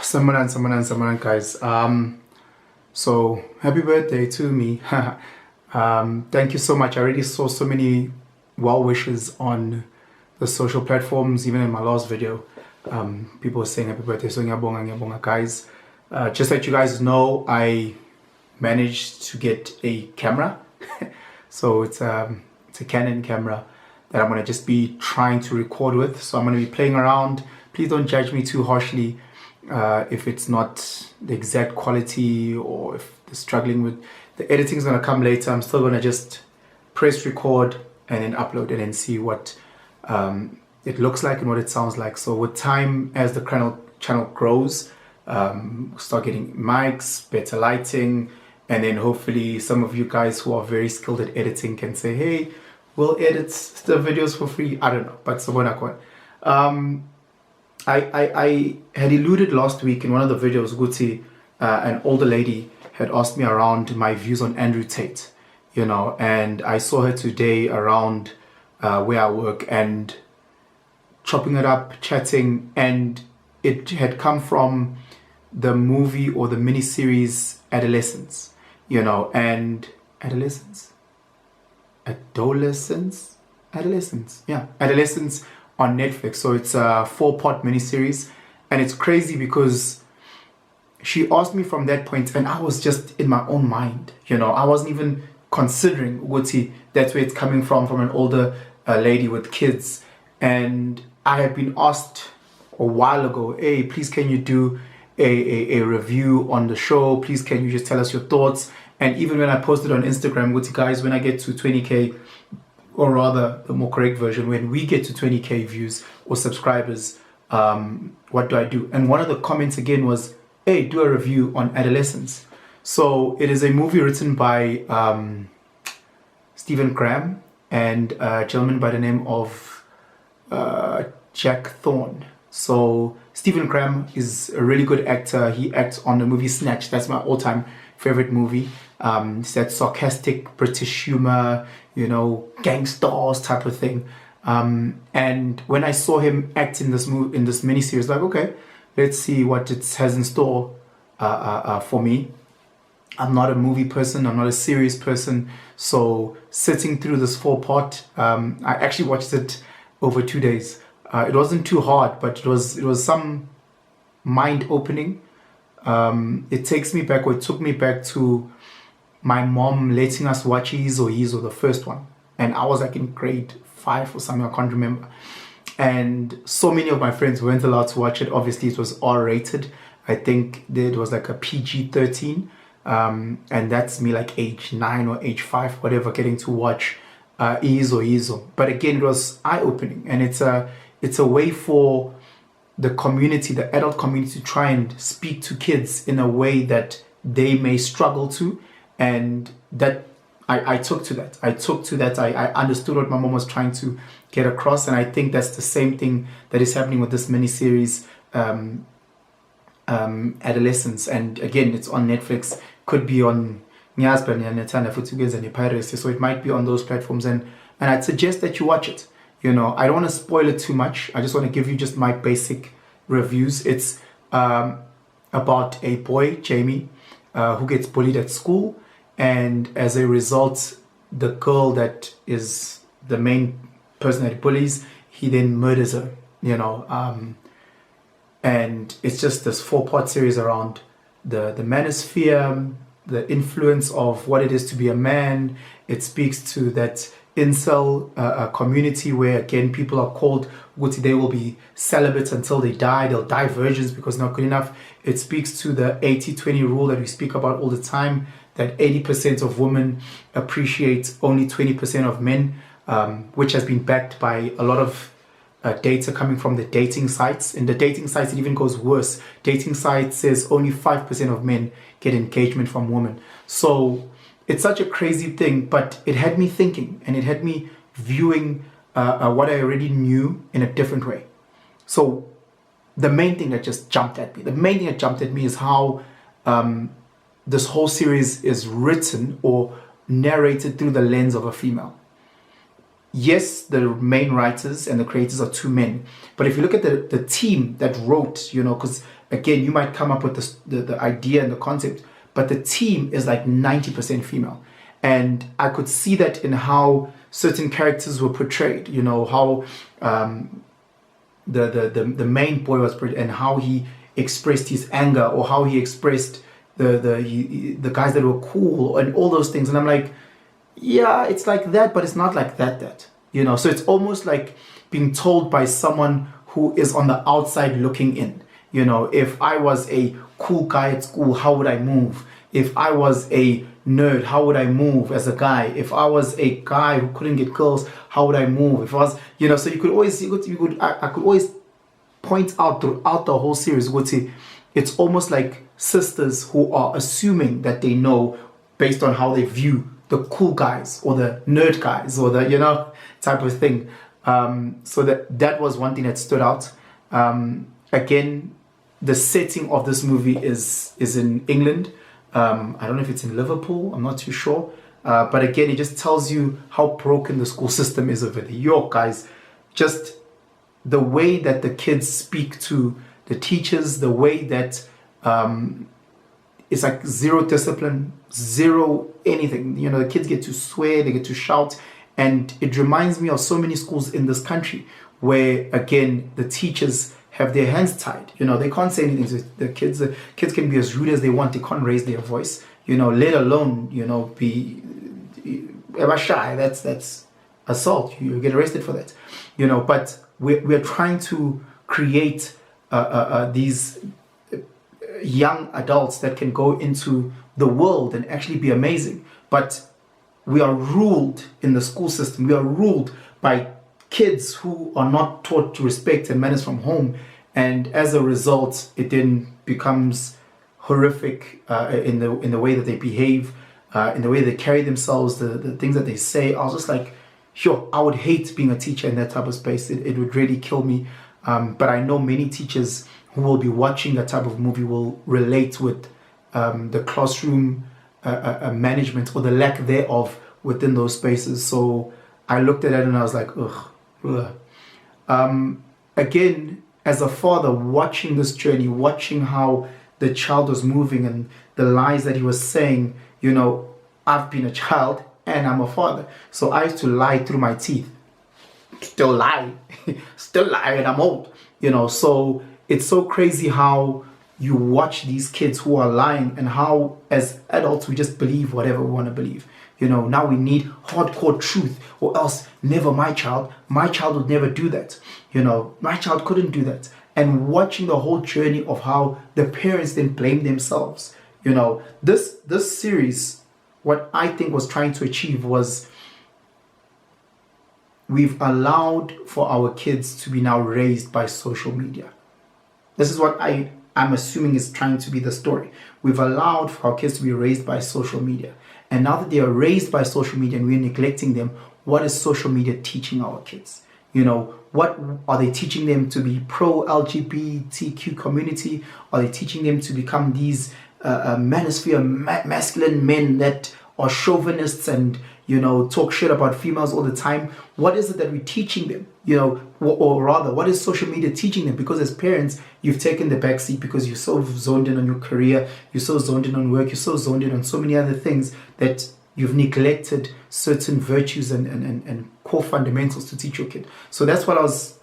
Someone, guys. So happy birthday to me. Thank you so much. I already saw so many well wishes on the social platforms, even in my last video. People were saying happy birthday. So ngiyabonga, guys. Just let you guys know, I managed to get a camera. So it's a Canon camera that I'm gonna just be trying to record with. So I'm gonna be playing around. Please don't judge me too harshly if it's not the exact quality, or if they're struggling with the editing is gonna come later. I'm still gonna just press record and then upload it and see what it looks like and what it sounds like. So with time, as the channel grows, start getting mics, better lighting, and then hopefully some of you guys who are very skilled at editing can say, hey, we'll edit the videos for free. I don't know, but so I had alluded last week in one of the videos, Guti, an older lady had asked me around my views on Andrew Tate, and I saw her today around where I work and chopping it up, chatting, and it had come from the movie or the miniseries Adolescence, and Adolescence, on Netflix. So it's a 4-part miniseries, and it's crazy because she asked me from that point and I was just in my own mind, I wasn't even considering that's where it's coming from an older lady with kids. And I had been asked a while ago, hey, please can you do a review on the show? Please can you just tell us your thoughts? And even when I posted on Instagram, guys, when I get to 20k, or rather the more correct version, when we get to 20k views or subscribers, what do I do? And one of the comments again was, hey, do a review on Adolescence. So it is a movie written by Stephen Graham and a gentleman by the name of Jack Thorne. So Stephen Graham is a really good actor. He acts on the movie Snatch. That's my all-time favorite movie. It's that sarcastic British humor, gang stars type of thing. And when I saw him act in this miniseries, like, okay, let's see what it has in store for me. I'm not a movie person. I'm not a series person. So sitting through this 4-part, I actually watched it over 2 days. It wasn't too hard, but it was some mind opening. It took me back to my mom letting us watch Yizo, the first one. And I was like in grade 5 or something, I can't remember. And so many of my friends weren't allowed to watch it. Obviously, it was R-rated. I think it was like a PG-13. And that's me like age 9 or age 5, whatever, getting to watch Yizo. But again, it was eye-opening. And it's a way for the community, the adult community, to try and speak to kids in a way that they may struggle to. And that I took to that. I understood what my mom was trying to get across. And I think that's the same thing that is happening with this miniseries, Adolescence. And again, it's on Netflix, could be on so it might be on those platforms. And I'd suggest that you watch it. I don't want to spoil it too much. I just want to give you just my basic reviews. It's about a boy, Jamie, who gets bullied at school. And as a result, the girl that is the main person that he bullies, he then murders her, and it's just this 4-part series around the manosphere, the influence of what it is to be a man. It speaks to that incel community where, again, people are called, they will be celibate until they die. They'll die virgins because not good enough. It speaks to the 80-20 rule that we speak about all the time, that 80% of women appreciate only 20% of men, which has been backed by a lot of data coming from the dating sites. In the dating sites, it even goes worse. Dating sites says only 5% of men get engagement from women. So it's such a crazy thing, but it had me thinking, and it had me viewing what I already knew in a different way. So the main thing that just jumped at me, is how this whole series is written or narrated through the lens of a female. yes, the main writers and the creators are two men, but if you look at the team that wrote, because again, you might come up with the idea and the concept, but the team is like 90% female. And I could see that in how certain characters were portrayed, how the main boy was portrayed and how he expressed his anger, or how he expressed the guys that were cool and all those things. And I'm like, yeah, it's like that, but it's not like that. So it's almost like being told by someone who is on the outside looking in. If I was a cool guy at school, how would I move? If I was a nerd, how would I move as a guy? If I was a guy who couldn't get girls, how would I move? If I was, so you could always, I could always point out throughout the whole series, it's almost like sisters who are assuming that they know based on how they view the cool guys or the nerd guys or the, type of thing. So that was one thing that stood out. Again, the setting of this movie is in England. I don't know if it's in Liverpool, I'm not too sure. But again, it just tells you how broken the school system is over there. York, guys, just the way that the kids speak to the teachers, the way that it's like zero discipline, zero anything. The kids get to swear, they get to shout. And it reminds me of so many schools in this country where, again, the teachers have their hands tied. They can't say anything to the kids. The kids can be as rude as they want. They can't raise their voice, let alone, be ever shy. That's assault. You get arrested for that, but we're trying to create these young adults that can go into the world and actually be amazing. But we are ruled in the school system. We are ruled by kids who are not taught to respect and manners from home, and as a result, it then becomes horrific in the way that they behave, in the way they carry themselves, the things that they say. I was just like, sure, I would hate being a teacher in that type of space. It would really kill me. But I know many teachers who will be watching that type of movie will relate with the classroom management or the lack thereof within those spaces. So I looked at it and I was like, ugh. Again, as a father, watching this journey, watching how the child was moving and the lies that he was saying, I've been a child and I'm a father. So I used to lie through my teeth. Still lie. Still lie, and I'm old. So it's so crazy how you watch these kids who are lying and how as adults we just believe whatever we want to believe. Now we need hardcore truth, or else never my child would never do that. My child couldn't do that. And watching the whole journey of how the parents then blame themselves. This series, what I think was trying to achieve was we've allowed for our kids to be now raised by social media. This is what I'm assuming is trying to be the story. We've allowed for our kids to be raised by social media. And now that they are raised by social media and we're neglecting them, what is social media teaching our kids? What are they teaching them to be pro-LGBTQ community? Are they teaching them to become these manosphere, masculine men that are chauvinists and, talk shit about females all the time? What is it that we're teaching them? Or rather, what is social media teaching them? Because as parents, you've taken the backseat because you're so zoned in on your career, you're so zoned in on work, you're so zoned in on so many other things that you've neglected certain virtues and core fundamentals to teach your kid. So that's what I was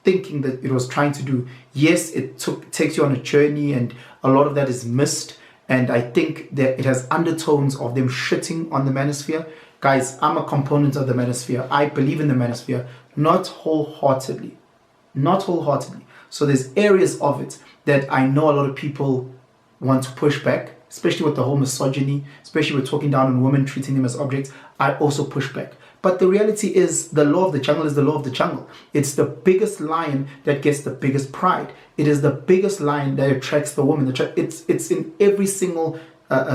thinking that it was trying to do. Yes, it takes you on a journey, and a lot of that is missed. And I think that it has undertones of them shitting on the manosphere. Guys, I'm a component of the manosphere. I believe in the manosphere, not wholeheartedly. So there's areas of it that I know a lot of people want to push back, especially with the whole misogyny, especially with talking down on women, treating them as objects. I also push back. But the reality is the law of the jungle is the law of the jungle. It's the biggest lion that gets the biggest pride. It is the biggest lion that attracts the woman. It's in every single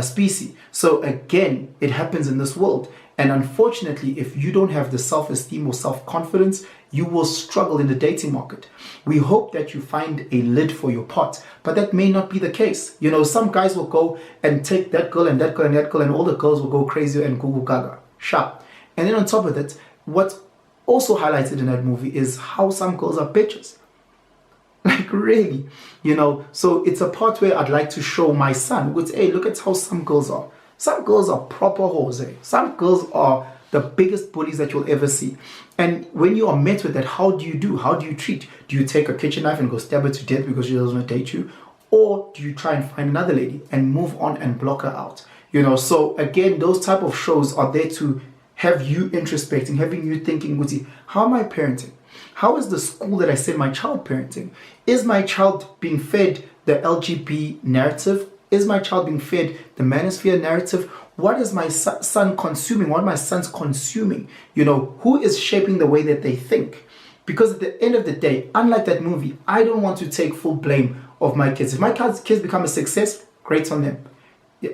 species. So again, it happens in this world. And unfortunately, if you don't have the self-esteem or self-confidence, you will struggle in the dating market. We hope that you find a lid for your pot, but that may not be the case. Some guys will go and take that girl and that girl and that girl, and all the girls will go crazy and goo gaga, sharp. And then on top of that, what also highlighted in that movie is how some girls are bitches. Like, really, you know. So it's a part where I'd like to show my son, which, hey, look at how some girls are. Some girls are proper hoes, eh? Some girls are the biggest bullies that you'll ever see. And when you are met with that, how do you do? How do you treat? Do you take a kitchen knife and go stab her to death because she doesn't want to date you? Or do you try and find another lady and move on and block her out? You know, so again, those type of shows are there to have you introspecting, having you thinking, Wuti, how am I parenting? How is the school that I send my child parenting? Is my child being fed the LGBT narrative? Is my child being fed the manosphere narrative? What is my son consuming? What are my sons consuming? You know, who is shaping the way that they think? Because at the end of the day, unlike that movie, I don't want to take full blame of my kids. If my kids become a success, great on them.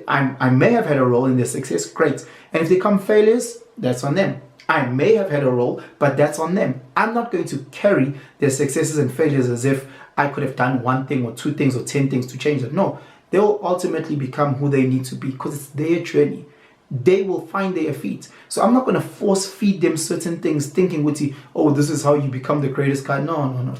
I may have had a role in their success, great. And if they become failures, that's on them. I may have had a role, but that's on them. I'm not going to carry their successes and failures as if I could have done one thing or two things or 10 things to change it. No, they will ultimately become who they need to be because it's their journey. They will find their feet. So I'm not going to force feed them certain things thinking, Wuti, oh, this is how you become the greatest guy. No.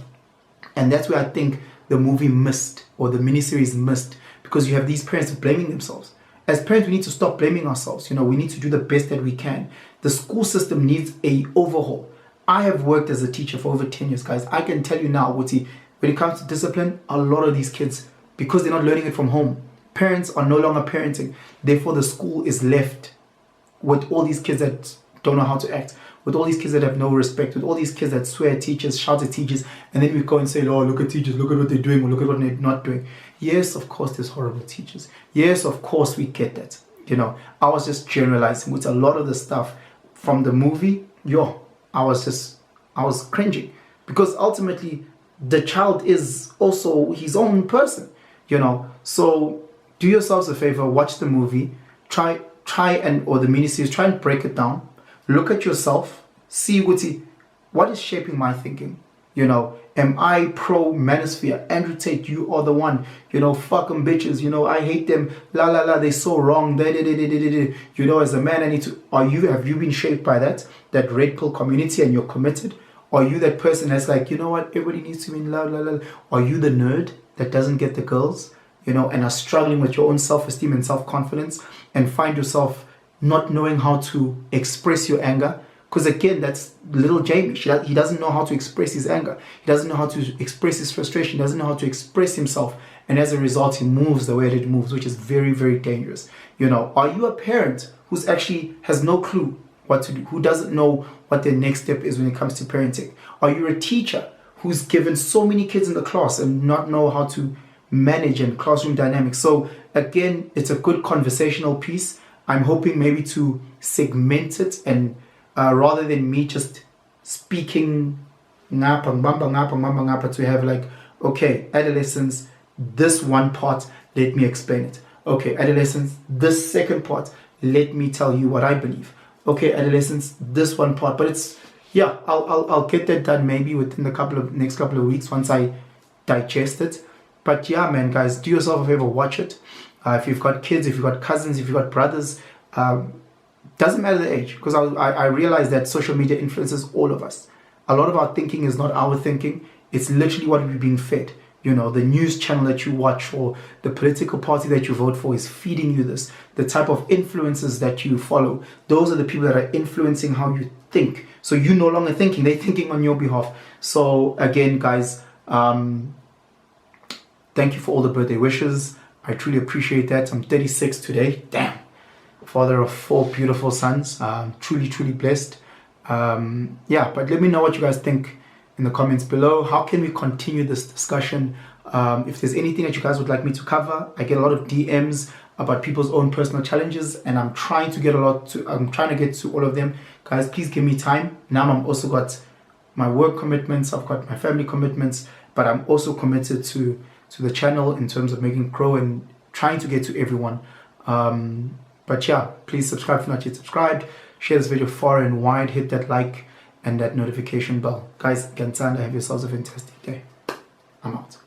And that's where I think the movie missed, or the miniseries missed, because you have these parents blaming themselves. As parents, we need to stop blaming ourselves. You know, we need to do the best that we can. The school system needs a overhaul. I have worked as a teacher for over 10 years, guys. I can tell you now, Wuti, when it comes to discipline, a lot of these kids, because they're not learning it from home, parents are no longer parenting. Therefore, the school is left with all these kids that don't know how to act, with all these kids that have no respect, with all these kids that swear at teachers, shout at teachers, and then we go and say, oh, look at teachers, look at what they're doing, or look at what they're not doing. Yes, of course, there's horrible teachers. Yes, of course, we get that. You know, I was just generalizing with a lot of the stuff from the movie. I was cringing, because ultimately the child is also his own person, you know. So do yourselves a favor, watch the movie, or the miniseries, try and break it down. Look at yourself, see what is shaping my thinking. You know, am I pro manosphere? Andrew Tate, you are the one. You know, fuck them bitches. You know, I hate them. La la la, they're so wrong. You know, as a man, I need to. Have you been shaped by that red pill community, and you're committed? Are you that person that's like, you know what, everybody needs to be in love, la la la? Are you the nerd that doesn't get the girls, you know, and are struggling with your own self-esteem and self-confidence, and find yourself not knowing how to express your anger? Because again, that's little Jamie. He doesn't know how to express his anger. He doesn't know how to express his frustration. He doesn't know how to express himself. And as a result, he moves the way that it moves, which is very, very dangerous. You know, are you a parent who's actually has no clue what to do, who doesn't know what their next step is when it comes to parenting? Are you a teacher who's given so many kids in the class and not know how to manage and classroom dynamics? So again, it's a good conversational piece. I'm hoping maybe to segment it, and rather than me just speaking ngapa, to have like, okay, adolescence, this one part, let me explain it. Okay, adolescence, this second part, let me tell you what I believe. Okay, adolescence, this one part. But it's, yeah, I'll get that done maybe within the next couple of weeks once I digest it. But yeah, man, guys, do yourself a favor, watch it. If you've got kids, if you've got cousins, if you've got brothers, doesn't matter the age, because I realize that social media influences all of us. A lot of our thinking is not our thinking. It's literally what we're being fed. You know, the news channel that you watch or the political party that you vote for is feeding you this. The type of influences that you follow, those are the people that are influencing how you think. So you're no longer thinking, they're thinking on your behalf. So again, guys, thank you for all the birthday wishes. I truly appreciate that. I'm 36 today. Damn. Father of 4 beautiful sons. Truly, truly blessed. Yeah, but let me know what you guys think in the comments below. How can we continue this discussion? If there's anything that you guys would like me to cover, I get a lot of DMs about people's own personal challenges, and I'm trying to get to all of them. Guys, please give me time. Now I'm also got my work commitments, I've got my family commitments, but I'm also committed to the channel in terms of making it grow and trying to get to everyone. But yeah, please subscribe if not yet subscribed. Share this video far and wide. Hit that like and that notification bell. Guys, Gansanda, have yourselves a fantastic day. I'm out.